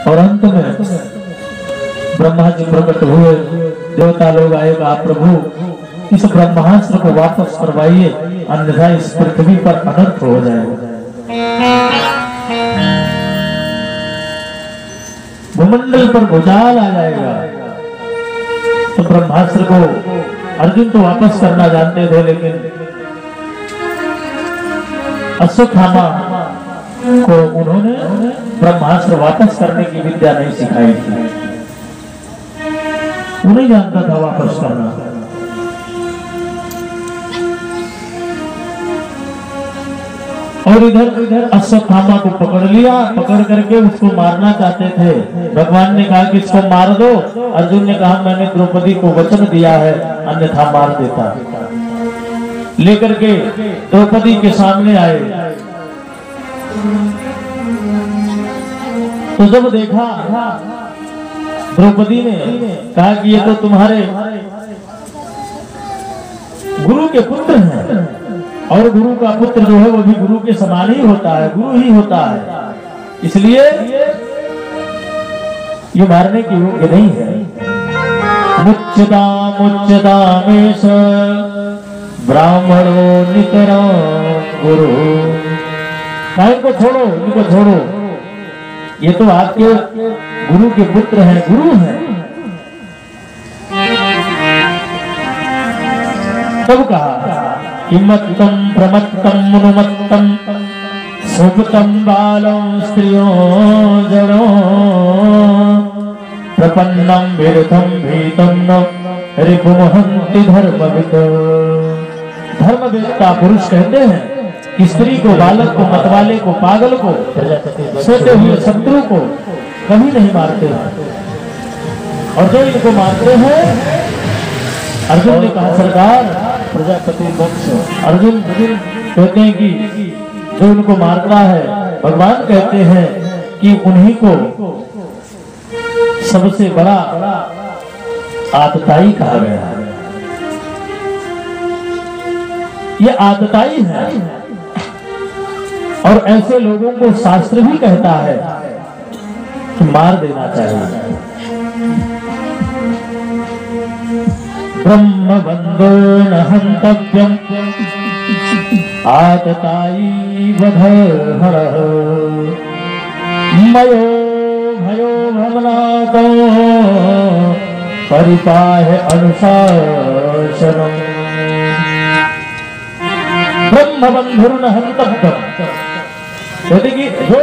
और अंत में ब्रह्मा जी प्रकट हुए, देवता लोग आए, कहा प्रभु इस ब्रह्मास्त्र को वापस करवाइए, अन्यथा इस पृथ्वी पर अनर्थ हो जाएगा, भूमंडल पर भूचाल आ जाएगा। तो ब्रह्मास्त्र को अर्जुन तो वापस करना जानते थे, लेकिन अश्वत्थामा को उन्होंने ब्रह्मास्त्र वापस करने की विद्या नहीं सिखाई थी, उन्हें जानता था वापस करना। और इधर अश्वत्थामा को पकड़ लिया, पकड़ करके उसको मारना चाहते थे। भगवान ने कहा कि इसको मार दो। अर्जुन ने कहा मैंने द्रौपदी को वचन दिया है, अन्यथा मार देता। लेकर के द्रौपदी के सामने आए, तो जब देखा द्रौपदी ने कहा कि ये तो तुम्हारे गुरु के पुत्र हैं, और गुरु का पुत्र जो है वो भी गुरु के समान ही होता है, गुरु ही होता है, इसलिए ये मारने की योग्य नहीं है। मुच्यतामेष ब्राह्मणो नितरां गुरु, इनको छोड़ो, इनको छोड़ो, ये तो आपके गुरु के पुत्र हैं, गुरु हैं। तब कहा किमत्तम प्रमत्तम मुनुमत्तम सुभतम बालं स्त्रियो जड़ो प्रपन्नम विरुद्धम भीतम न रिपुमहंति धर्मविद। धर्मवेत्ता पुरुष कहते हैं कि स्त्री को, बालक को, मतवाले को, पागल को, सोते हुए शत्रु को कभी नहीं मारते हैं, और जो इनको मारते हैं, अर्जुन ने कहा सरकार प्रजापति मोक्ष। अर्जुन कहते हैं कि जो उनको मारता है, भगवान कहते हैं कि उन्हीं को सबसे बड़ा आतताई कहा गया है। ये आतताई है, और ऐसे लोगों को शास्त्र भी कहता है कि मार देना चाहिए। ब्रह्मबंधो न हन्तव्यम् आततायी वधर्हणः मयो भयो भवनातो परिपाह्य अनुशासनम्। ब्रह्मबंधुर् न हन्तव्यम्, यदि कि जो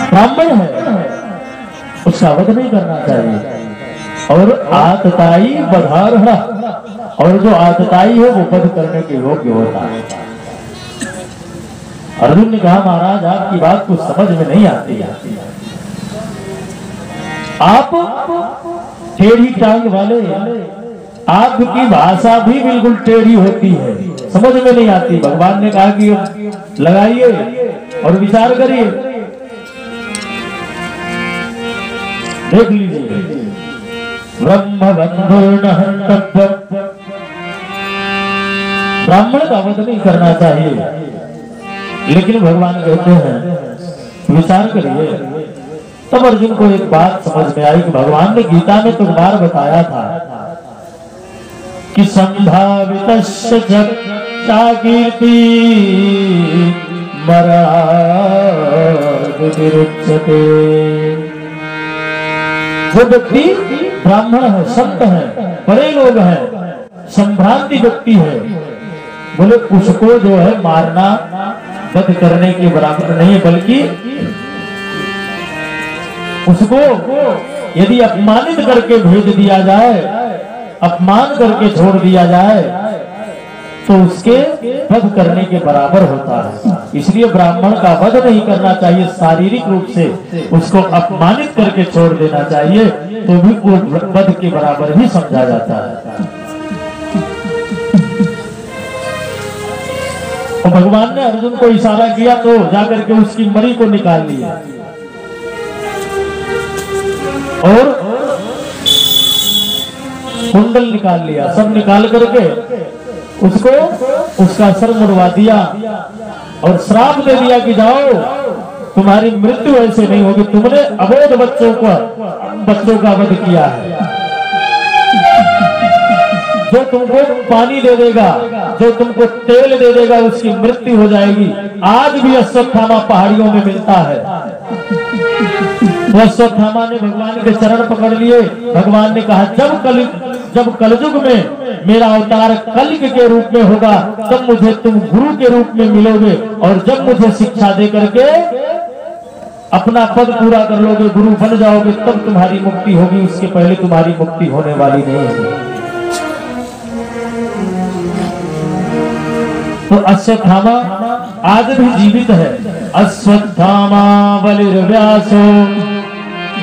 ब्राह्मण है उसका वध नहीं करना चाहिए, और आतताई वधार्हणा, और जो आतताई है वो वध करने के योग्य होता है। अर्जुन ने कहा महाराज आपकी बात कुछ समझ में नहीं आती है, आप टेढ़ी टांग वाले, आपकी भाषा भी बिल्कुल टेढ़ी होती है, समझ में नहीं आती। भगवान ने कहा कि लगाइए और विचार करिए, देख लीजिए। ब्रह्मबंधुर् न हन्तव्यम्, ब्राह्मण का वध नहीं करना चाहिए, लेकिन भगवान कहते हैं विचार करिए। तब अर्जुन को एक बात समझ में आई कि भगवान ने गीता में तो बार बताया था कि संभावितस्य कीर्ति मरणार्गतिरुच्यते। जो व्यक्ति ब्राह्मण है, संत है, बड़े लोग हैं, संभ्रांति व्यक्ति है, बोले उसको जो है मारना वध करने के बराबर नहीं है, बल्कि उसको यदि अपमानित करके भेज दिया जाए, अपमान करके छोड़ दिया जाए, तो उसके वध करने के बराबर होता है। इसलिए ब्राह्मण का वध नहीं करना चाहिए, शारीरिक रूप से उसको अपमानित करके छोड़ देना चाहिए, तो भी वो वध के बराबर ही समझा जाता है। तो भगवान ने अर्जुन को इशारा किया तो जाकर के उसकी मणि को निकाल लिया, और कुंडल निकाल लिया, सब निकाल करके उसको उसका सर मुड़वा दिया और श्राप दे दिया कि जाओ तुम्हारी मृत्यु ऐसे नहीं होगी। तुमने अबोध बच्चों का वध किया है। जो तुमको पानी दे देगा, जो तुमको तेल दे देगा, उसकी मृत्यु हो जाएगी। आज भी अश्वत्थामा पहाड़ियों में मिलता है। तो अश्वत्थामा ने भगवान के चरण पकड़ लिए। भगवान ने कहा जब कलयुग में मेरा अवतार कल्क के रूप में होगा, तब मुझे तुम गुरु के रूप में मिलोगे, और जब मुझे शिक्षा दे करके अपना पद पूरा कर लोगे, गुरु बन जाओगे, तब तुम्हारी मुक्ति होगी। उसके पहले तुम्हारी मुक्ति होने वाली नहीं है। तो अश्वत्थामा आज भी जीवित है। अश्वत्थामा बलिर्व्यासो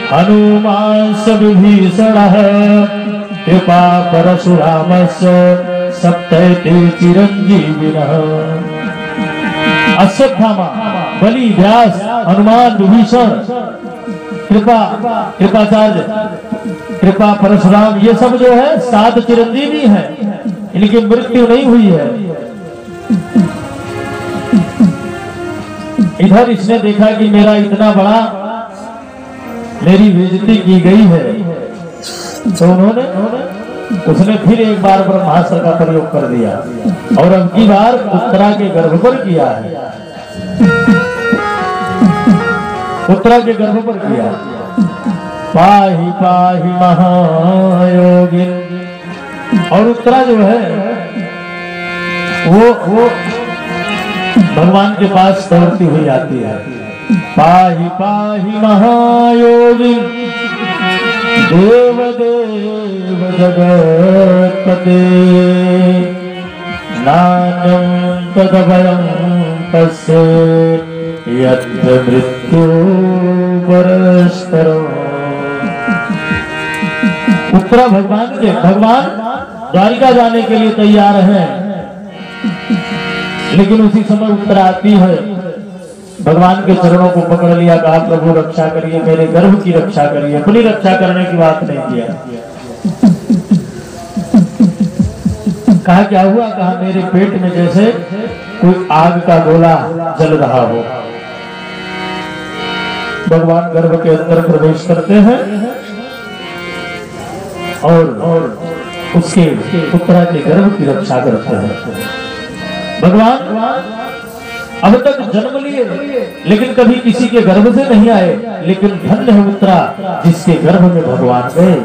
हनुमांस विभीषणः कृपा परशुरामस्य सप्तैते चिरंजीविनः। अश्वत्थामा, बलि, व्यास, हनुमान, विभीषण, कृपाचार्य, कृपा, परशुराम, ये सब जो है 7 चिरंजीवी हैं। इनकी मृत्यु नहीं हुई है। इधर इसने देखा कि मेरा इतना बड़ा, मेरी बेइज्जती की गई है, तो उसने फिर एक बार ब्रह्मास्त्र का प्रयोग कर दिया, और अब की बार उत्तरा के गर्भ पर किया है। उत्तरा के गर्भ पर किया। पाहि पाहि महायोगी। और उत्तरा जो है वो भगवान के पास दौड़ती हुई आती है। पाहि पाहि महायोगी देव देव जगत्पते नान्यं तदभयं तस्य यत्र मृत्यु परस्परम्। उत्तरा भगवान द्वारिका जाने के लिए तैयार हैं, लेकिन उसी समय उत्तरा आती है, भगवान के चरणों को पकड़ लिया, कहा प्रभु रक्षा करिए, मेरे गर्भ की रक्षा करिए। अपनी रक्षा करने की बात नहीं किया। कहा क्या हुआ? कहा मेरे पेट में जैसे कोई आग का गोला जल रहा हो। भगवान गर्भ के अंदर प्रवेश करते हैं और उसके उत्तरा के गर्भ की रक्षा करते हैं। भगवान अब तक जन्म लिए, लेकिन कभी किसी के गर्भ से नहीं आए, लेकिन धन्य है उत्तरा जिसके गर्भ में भगवान गए।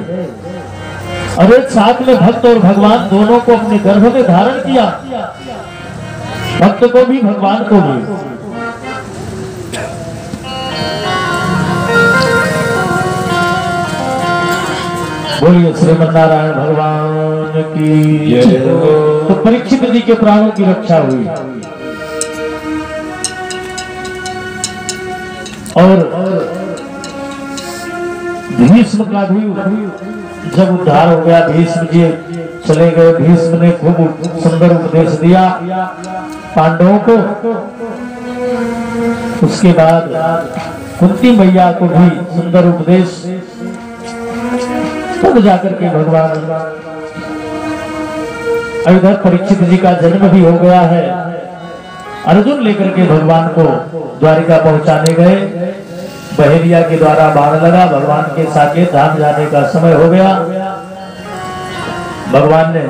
और एक साथ में भक्त और भगवान दोनों को अपने गर्भ में धारण किया, भक्त को भी भगवान को भी। बोलिए श्रीमन्नारायण भगवान की। तो परीक्षित जी के प्राणों की रक्षा हुई, और भीष्म का भी जब उद्धार हो गया, भीष्म जी चले गए। भीष्म ने खूब सुंदर उपदेश दिया पांडवों को। उसके बाद कुंती मैया को भी सुंदर उपदेश, तब जाकर के भगवान। इधर परीक्षित जी का जन्म भी हो गया है। अर्जुन लेकर के भगवान को द्वारिका पहुंचाने गए। बहेलिया के द्वारा बाण लगा, भगवान के साकेत धाम जाने का समय हो गया। भगवान ने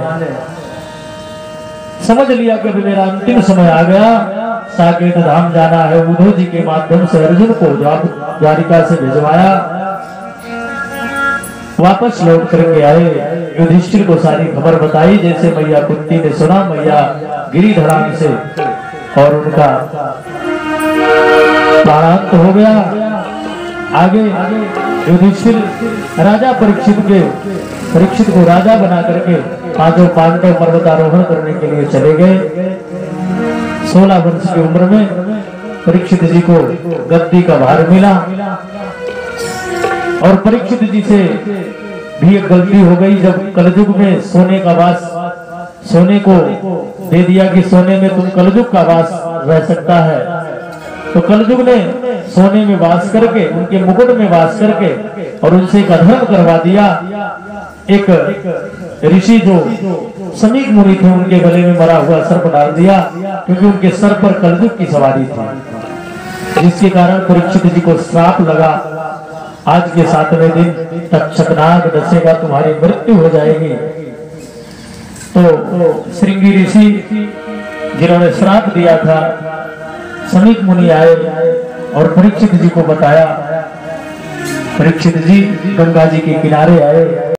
समझ लिया कि मेरा अंतिम समय आ गया, साकेत धाम जाना है। उद्धव जी के माध्यम से अर्जुन को द्वारिका से भिजवाया। वापस लौट करके आए, युधिष्ठिर को सारी खबर बताई। जैसे मैया कुंती ने सुना, मैया गिरी धड़ाम से और उनका प्राणांत हो गया। आगे युधिष्ठिर राजा परीक्षित को राजा बना करके 5 पांडव पर्वतारोहण करने के लिए चले गए। 16 वर्ष की उम्र में परीक्षित जी को गद्दी का भार मिला, और परीक्षित जी से भी एक गलती हो गई। जब कलयुग में सोने का वास, सोने को दे दिया कि सोने में तुम कलयुग का वास रह सकता है, तो कलयुग ने सोने में वास करके, उनके मुकुट में वास करके, और उनसे एक अधर्म करवा दिया। एक ऋषि जो समीक मुनि थे, उनके गले में मरा हुआ सर्प डाल दिया, क्योंकि उनके सर पर कलयुग की सवारी थी। जिसके कारण परीक्षित जी को श्राप लगा, आज के 7वें दिन तक्षकनाग डसेगा, तुम्हारी मृत्यु हो जाएगी। तो श्रृंगी ऋषि जिन्होंने श्राप दिया था, समीप मुनि आए और परीक्षित जी को बताया। परीक्षित जी गंगा जी के किनारे आए।